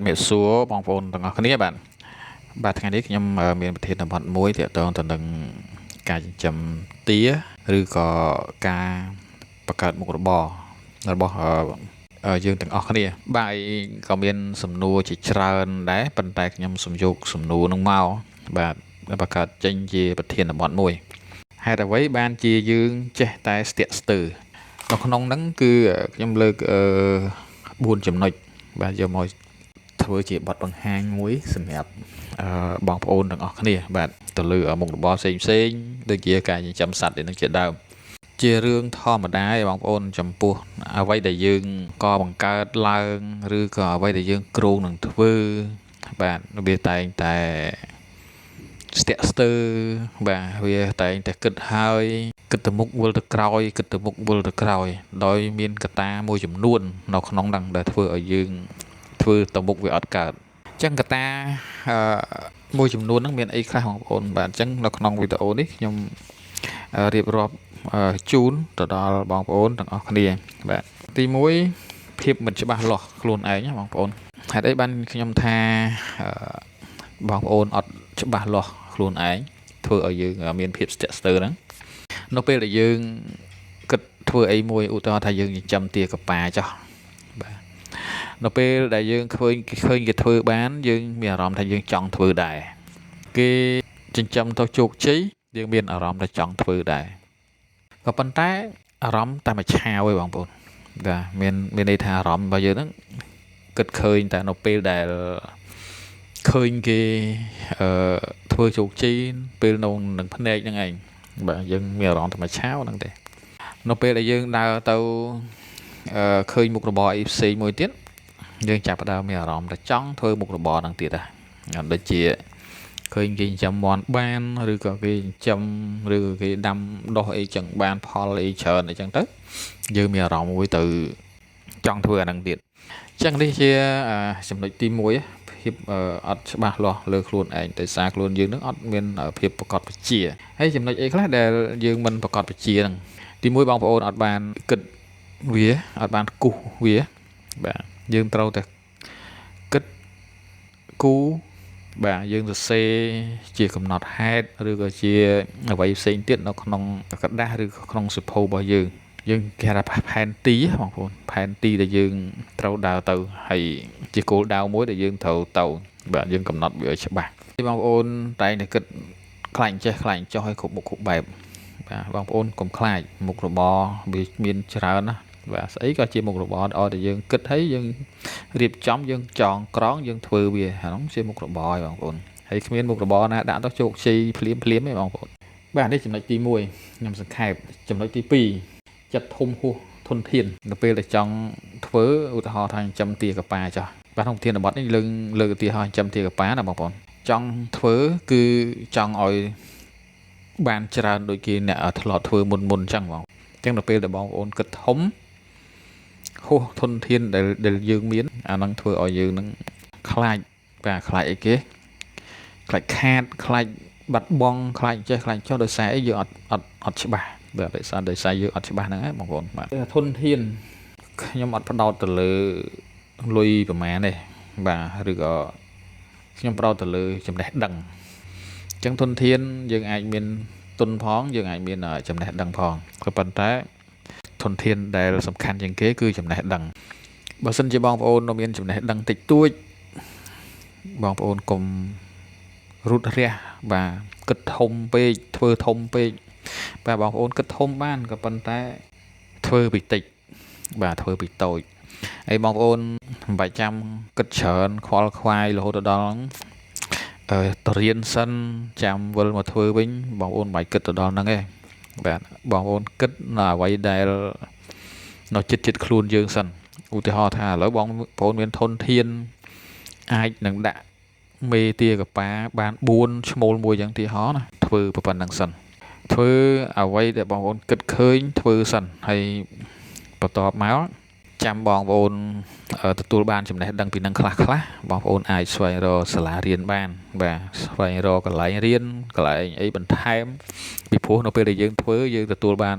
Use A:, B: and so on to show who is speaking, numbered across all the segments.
A: មេសួរបងប្អូនទាំងអស់គ្នាបាទថ្ងៃនេះខ្ញុំមានប្រធានបទមួយទាក់ទងទៅនឹងការចិញ្ចឹមទាឬក៏ការបង្កើតមុខរបររបស់យើងទាំងអស់គ្នាបាទក៏មានសំណួរជាច្រើនដែរប៉ុន្តែខ្ញុំសូមយកសំណួរនឹងមកបាទបង្កើតចេញជាប្រធានបទមួយហេតុអ្វីបានជាយើងចេះតែស្ទាក់ស្ទើរនៅក្នុងហ្នឹងគឺខ្ញុំលើក4ចំណុចបាទយកមកធ្វើជាបទបង្ហាញមួយសម្រាប់បងប្អូនទាំងអស់គ្នាបាទទៅលើមុខរបរផ្សេងៗដូចជាការចិញ្ចឹមសត្វនឹងជាដើមជារឿងធម្មតាឯបងប្អូនចំពោះអ្វីដែលយើងក៏បង្កើតឡើងឬក៏អ្វីដែលយើងគ្រោងនឹងធ្វើបាទវាតែងតែស្ទាក់ស្ទើរបាទវាតែងតែគិតហើយគិតទៅមុខវិលទៅក្រោយគិតទៅមុខវិលទៅក្រោយដោយមានកត្តាមួយចំនួននៅក្នុងហ្នឹងដែលធ្វើឲ្យយើងធ្វើទៅមុខវាអត់កើតអញ្ចឹងកត្តាមួយចំនួនហ្នឹងមានអីខ្លះបងប្អូនបាទអញ្ចឹងនៅក្នុងវីដេអូនេះខ្ញុំរៀបរាប់ជូនទៅដល់បងប្អូនទាំងអស់គ្នាបាទទី1ភាពមិនច្បាស់លាស់ខ្លួនឯងបងប្អូនហេតុអីបានខ្ញុំថាបងប្អូនអត់ច្បាស់លាស់ខ្លួនឯងធ្វើឲ្យយើងមានភាពស្ទាក់ស្ទើរហ្នឹងនៅពេលដែលយើងគិតធ្វើអីមួយឧទាហរណ៍ថាយើងចិញ្ចឹមទាកប៉ាចោះបាទនៅពេលដែលយើងឃើញគេធ្វើបានយើងមានអារម្មណ៍ថាយើងចង់ធ្វើដែរគេចិញ្ចឹមទៅជោគជ័យយើងមានអារម្មណ៍ថាចង់ធ្វើដែរក៏ប៉ុន្តែអារម្មណ៍តែមួយឆាវឯងបងប្អូនបាទមានន័យថាអារម្មណ៍របស់យើងហ្នឹងគិតឃើញតែនៅពេលដែលឃើញគេធ្វើជោគជ័យពេលនឹងភ្នែកហ្នឹងឯងបាទយើងមានអារម្មណ៍តែមួយឆាវហ្នឹងទេនៅពេលដែលយើងដើរទៅឃើញមុខរបរអីផ្សេងមួយទៀតយើងចាប់ផ្ដើមមានអារម្មណ៍ថាចង់ធ្វើមុខរបរហ្នឹងទៀតដែរដូចជាឃើញគេចិញ្ចឹមមាន់បានឬក៏គេចិញ្ចឹមឬក៏គេដាំដុះអីចឹងបានផលអីច្រើនអីចឹងទៅយើងមានអារម្មណ៍មួយទៅចង់ធ្វើអាហ្នឹងទៀតអញ្ចឹងនេះជាចំណុចទី1ភាពអត់ច្បាស់លាស់លើខ្លួនឯងដោយសារខ្លួនយើងនឹងអត់មានភាពប្រកបវិជ្ជាហើយចំណុចអីខ្លះដែលយើងមិនប្រកបវិជ្ជាហ្នឹងទី1បងប្អូនអត់បានគិតវាអត់បានគូសវាបាទយើងត្រូវតែគិតគូបាទយើងសរសេរជាកំណត់ហេតុឬក៏ជាអ្វីផ្សេងទៀតនៅក្នុងกระดาษឬក៏ក្នុងសៀវភៅរបស់យើងគេហៅថាផែនទីបងប្អូនផែនទីដែលយើងត្រូវដើរទៅហើយជាគោលដៅមួយដែលយើងត្រូវទៅបាទយើងកំណត់វាឲ្យច្បាស់បងប្អូនតែងតែគិតខ្លាចចេះខ្លាចចោះឲ្យគ្រប់មុខគ្រប់បែបបាទបងប្អូនកុំខ្លាចមុខរបរវាមានច្រើនណាបាទស្អីក៏ជាមុខរបរល្អដែលយើងគិតហើយយើងរៀបចំយើងចងក្រងយើងធ្វើវាហ្នឹងជាមុខរបរឯងបងប្អូនហើយគ្មានមុខរបរណាដាក់ទៅជោគជ័យភ្លាមទេបងប្អូនបាទនេះចំណុចទី1ខ្ញុំសង្ខេបចំណុចទី2ចិត្តធំហួសធនធាននៅពេលដែលចង់ធ្វើឧទាហរណ៍ថាចិញ្ចឹមទាកប៉ាចោះបាទក្នុងប្រធានបទនេះលើកឧទាហរណ៍ចិញ្ចឹមទាកប៉ាណាបងប្អូនចង់ធ្វើគឺចង់ឲ្យបានច្រើនដូចគេអ្នកធ្លាប់ធ្វើមុនអញ្ចឹងបងអញ្ចឹងនៅពេលដែលបងប្អូនគិតធំហួសធនធានដែលយើងមានអានឹងធ្វើឲ្យយើងនឹងខ្លាចបាទខ្លាចអីគេខ្លាចខាតខ្លាចបាត់បង់ខ្លាចចេះខ្លាចចុះដោយសារអីយើងអត់ច្បាស់បាទដោយសារយើងអត់ច្បាស់ហ្នឹងឯងបងប្អូនបាទធនធានខ្ញុំអត់ផ្ដោតទៅលើលុយប្រមាណទេបាទឬក៏ខ្ញុំផ្ដោតទៅលើចំណេះដឹងអញ្ចឹងធនធានយើងអាចមានទុនផងយើងអាចមានចំណេះដឹងផងក៏ប៉ុន្តែធនធានដែលសំខាន់ជាងគេគឺចំណេះដឹងបើសិនជាបងប្អូនមានចំណេះដឹងតិចតួចបងប្អូនកុំរត់រះបាទគិតធំពេកធ្វើធំពេកបាទបងប្អូនគិតធំបានក៏ប៉ុន្តែធ្វើពីតិចបាទធ្វើពីតូចហើយបងប្អូនមិនបាច់ចាំគិតច្រើនខ្វល់ខ្វាយរហូតដល់ទៅរៀនសិនចាំវិលមកធ្វើវិញបងប្អូនមិនបាច់គិតទៅដល់ហ្នឹងទេបាទបងប្អូនគិតនៅអ្វីដែលនៅចិត្តខ្លួនយើងសិនឧទាហរណ៍ថាឥឡូវបងប្អូនមានធនធានអាចនឹងដាក់មេទាកប៉ាបាន4ឈ្មោលមួយយ៉ាងទីហោណាធ្វើប៉ុណ្្នឹងសិនធ្វើអ្វីដែលបងប្អូនគិតឃើញធ្វើសិនហើយបន្ទាប់មកចាំបងប្អូនទទួលបានចំណេះដឹងពីនឹងខ្លះបងប្អូនអាចស្វែងរកសាលារៀនបានបាទស្វែងរកកន្លែងរៀនកន្លែងអីបន្ថែមពីព្រោះនៅពេលដែលយើងធ្វើយើងទទួលបាន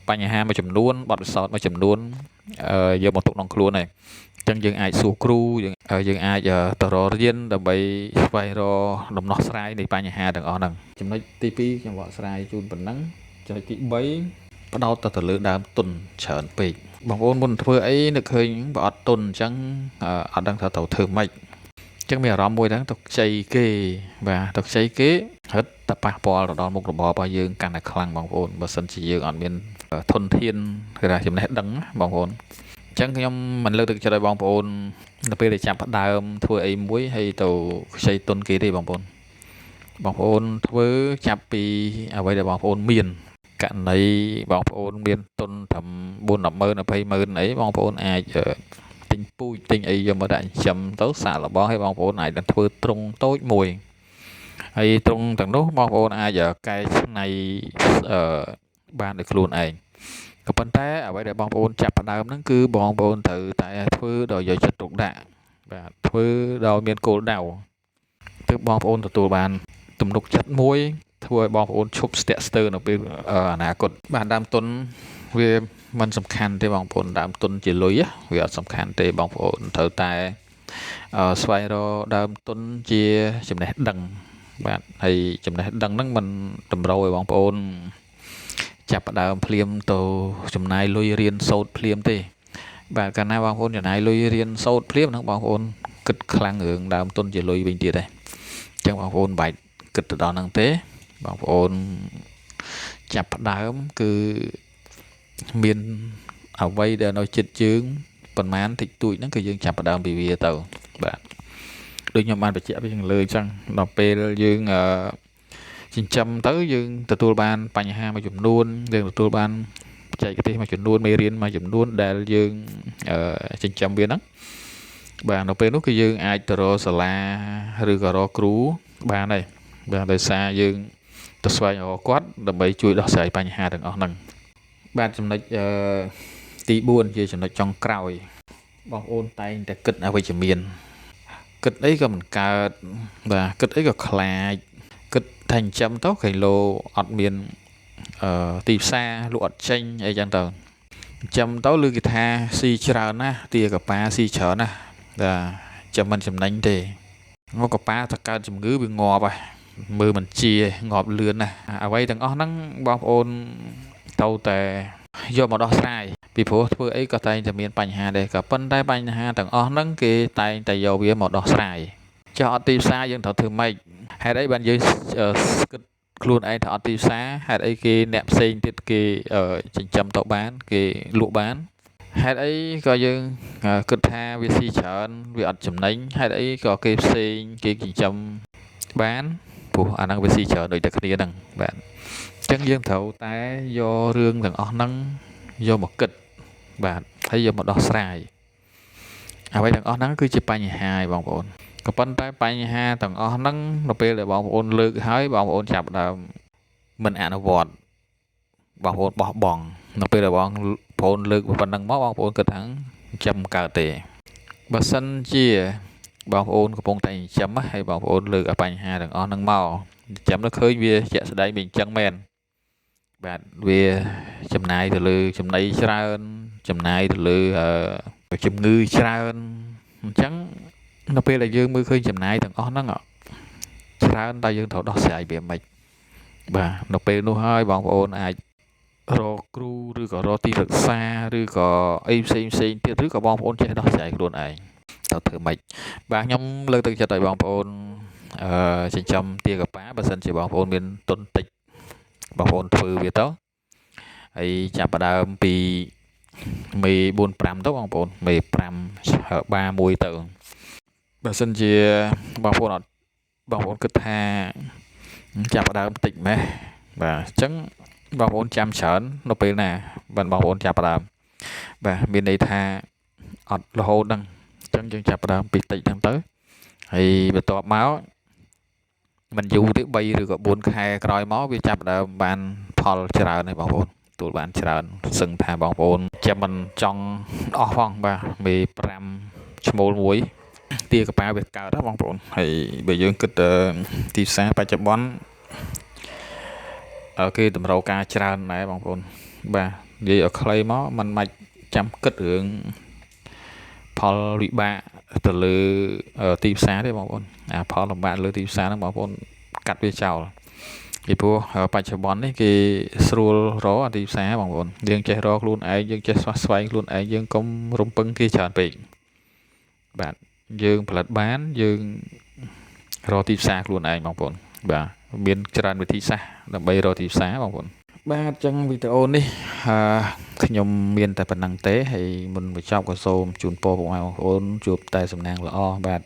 A: បញ្ហាមួយចំនួនបទពិសោធន៍មួយចំនួនយកមកទុកក្នុងខ្លួនហើយ ចឹងយើងអាចសួរគ្រូយើងអាចទៅរករៀនដើម្បីស្វែងរកដំណោះស្រាយនៃបញ្ហាទាំងអស់ហ្នឹងចំណុចទី2ខ្ញុំបកស្រាយជូនប៉ុណ្ណឹងចំណុចទី3ផ្ដោតទៅលើដើមទុនច្រើនពេកបងប្អូនមុនធ្វើអីនឹកឃើញបើអត់ទុនអញ្ចឹងអត់ដឹងថាត្រូវធ្វើម៉េចអញ្ចឹងមានអារម្មណ៍មួយហ្នឹងទៅខ្ចីគេបាទទៅខ្ចីគេហិតតែប៉ះពាល់ទៅដល់មុខរបររបស់យើងកាន់តែខ្លាំងបងប្អូនបើសិនជាយើងអត់មានធនធានគឺថាចំណេះដឹងបងប្អូនអញ្ចឹងខ្ញុំមិនលើកទឹកចិត្តឲ្យបងប្អូននៅពេលដែលចាប់ផ្ដើមធ្វើអីមួយហើយទៅខ្ចីទុនគេទេបងប្អូនធ្វើចាប់ពីអ្វីដែលបងប្អូនមានករណីបងប្អូនមានទុនត្រឹម4-10ម៉ឺន20ម៉ឺនអីបងប្អូនអាចទិញពូជទិញអីយកមកដាក់ចិញ្ចឹមទៅសាកល្បងឲ្យបងប្អូនអាចនឹងធ្វើទ្រុងតូចមួយហើយទ្រុងទាំងនោះបងប្អូនអាចកែច្នៃបានដោយខ្លួនឯងក៏ប៉ុន្តែអ្វីដែលបងប្អូនចាប់ផ្ដើមហ្នឹងគឺបងប្អូនត្រូវតែធ្វើដោយយកចិត្តទុកដាក់បាទធ្វើដោយមានគោលដៅទើបបងប្អូនទទួលបានទំនុកចិត្តមួយធ្វើឲ្យបងប្អូនឈប់ស្ទាក់ស្ទើរនៅពេលអនាគតបាទដើមទុនវាមិនសំខាន់ទេបងប្អូនដើមទុនជាលុយវាអត់សំខាន់ទេបងប្អូនត្រូវតែស្វែងរកដើមទុនជាចំណេះដឹងបាទហើយចំណេះដឹងហ្នឹងមិនតម្រូវឲ្យបងប្អូនចាប់ផ្ដើមភ្លាមទៅចំណាយលុយរៀនសូត្រភ្លាមទេបាទកាលណាបងប្អូនចំណាយលុយរៀនសូត្រភ្លាមហ្នឹងបងប្អូនគិតខ្លាំងរឿងដើមទុនជាលុយវិញទៀតដែរអញ្ចឹងបងប្អូនបាច់គិតទៅដល់ហ្នឹងទេបងប្អូនចាប់ផ្ដើមគឺមានអ្វីដែលនៅចិត្តជើងប៉ុន្មានតិចតួចហ្នឹងគឺយើងចាប់ផ្ដើមពីវាទៅបាទដូចខ្ញុំបានបញ្ជាក់ពីខាងលើអញ្ចឹងដល់ពេលយើងចិញ្ចឹមទៅយើងទទួលបានបញ្ហាមួយចំនួនយើងទទួលបានបច្ចេកទេសមួយចំនួនមេរៀនមួយចំនួនដែលយើងចិញ្ចឹមវាហ្នឹងបាទនៅពេលនោះគឺយើងអាចទៅរកសាលាឬក៏រកគ្រូបានហើយបាទដោយសារយើងទៅស្វែងរកគាត់ដើម្បីជួយដោះស្រាយបញ្ហាទាំងអស់ហ្នឹងបាទចំណុចទី4ជាចំណុចចុងក្រោយបងប្អូនតែងតែគិតអវិជ្ជមានគិតអីក៏មិនកើតបាទគិតអីក៏ខ្លាចគិតថាចិញ្ចឹមទៅគីឡូអត់មានទីផ្សារលក់អត់ចេញអីចឹងទៅចិញ្ចឹមទៅឮគេថាស៊ីច្រើនណាស់ទាកប៉ាស៊ីច្រើនណាស់បាទចាំមិនចំណេញទេងកប៉ាទៅកើតជំងឺវាងាប់ហើយមើលមិនជាងាប់លឿនណាស់អ្វីទាំងអស់ហ្នឹងបងប្អូនត្រូវតែយកមកដោះស្រាយពីព្រោះធ្វើអីក៏តែងតែមានបញ្ហាដែរក៏ប៉ុន្តែបញ្ហាទាំងអស់ហ្នឹងគេតែងតែយកវាមកដោះស្រាយចុះអត់ទីផ្សារយើងត្រូវធ្វើម៉េចហេតុអីបានយើងគិតខ្លួនឯងថាអត់ទីផ្សារហេតុអីគេអ្នកផ្សេងទៀតគេចិញ្ចឹមទៅបានគេលក់បានហេតុអីក៏យើងគិតថាវាស៊ីច្រើនវាអត់ចំណេញហេតុអីក៏គេផ្សេងគេចិញ្ចឹមបានព្រោះអាហ្នឹងវាស៊ីច្រើនដូចតែគ្នាហ្នឹងបាទអញ្ចឹងយើងត្រូវតែយករឿងទាំងអស់ហ្នឹងយកមកគិតបាទហើយយកមកដោះស្រាយអ្វីទាំងអស់ហ្នឹងគឺជាបញ្ហាឯងបងប្អូនក៏ប៉ុន្តែបញ្ហាទាំងអស់ហ្នឹងនៅពេលដែលបងប្អូនលើកហើយបងប្អូនចាប់ដើមមិនអនុវត្តបងប្អូនបោះបង់នៅពេលដែលបងប្អូនលើកប៉ុណ្ណឹងមកបងប្អូនគិតថាចាំកើតទេបើសិនជាបងប្អូនកំពុងតែចិញ្ចឹមហើយបងប្អូនលើកឲ្យបញ្ហាទាំងអស់ហ្នឹងមកចិញ្ចឹមទៅឃើញវាជាក់ស្ដែងវាអញ្ចឹងមែនបាទវាចំណាយទៅលើចំណីច្រើនចំណាយទៅលើជំងឺច្រើនអញ្ចឹងនៅពេលដែលយើងមើលឃើញចំណាយទាំងអស់ហ្នឹងច្រើនតែយើងត្រូវដោះស្រាយវាមិនបាទនៅពេលនោះហើយបងប្អូនអាចរកគ្រូឬក៏រកទីប្រឹក្សាឬក៏អីផ្សេងទៀតឬក៏បងប្អូនចេះដោះស្រាយខ្លួនឯងត្រូវធ្វើម៉េចបាទខ្ញុំលើកទឹកចិត្តឲ្យបងប្អូនចិញ្ចឹមទាកាប៉ាបើសិនជាបងប្អូនមានទុនតិចបងប្អូនធ្វើវាទៅហើយចាប់ផ្ដើមពីមេ4-5ទៅបងប្អូនមេ5បា1ទៅបើសិនជាបងប្អូនគិតថាចាប់ផ្ដើមតិចម៉េះបាទអញ្ចឹងបងប្អូនចាំច្រើននៅពេលណាបងប្អូនចាប់ផ្ដើមបាទមានន័យថាអត់រហូតហ្នឹងអញ្ចឹងយើងចាប់ផ្ដើមពីតិចហ្នឹងទៅហើយបន្ទាប់មកមិនយូរទេ3ឬក៏4ខែក្រោយមកវាចាប់ផ្ដើមបានផលច្រើនហើយបងប្អូនទទួលបានច្រើនសឹងថាបងប្អូនចាំមិនចង់អស់ផងបាទមេ5ឈ្មោល1ទាកាប៉ាវាកើតណាបងប្អូនហើយបើយើងគិតទីផ្សារបច្ចុប្បន្នគេតម្រូវការច្រើនដែរបងប្អូនបាទនិយាយឲ្យខ្លីមកមិនបាច់ចាំគិតរឿង ផលវិបាកទៅលើទីផ្សារទេបងប្អូនផលលំបាកលើទីផ្សារហ្នឹងបងប្អូនកាត់វាចោលពីព្រោះបច្ចុប្បន្ននេះគេស្រួលរកទីផ្សារបងប្អូនយើងចេះរកខ្លួនឯងយើងចេះស្វែងខ្លួនឯងយើងកុំរំពឹងគេច្រើនពេកបាទយើងផលិតបានយើងរកទីផ្សារខ្លួនឯងបងប្អូនបាទមានច្រើនវិធីសាស្ត្រដើម្បីរកទីផ្សារបងប្អូនបាទអញ្ចឹងវីដេអូនេះខ្ញុំមានតែប៉ុណ្្នឹងទេហើយមុនបញ្ចប់ក៏សូមជូនពរពុកម៉ែបងប្អូនជួបតែសំណាងល្អបាទ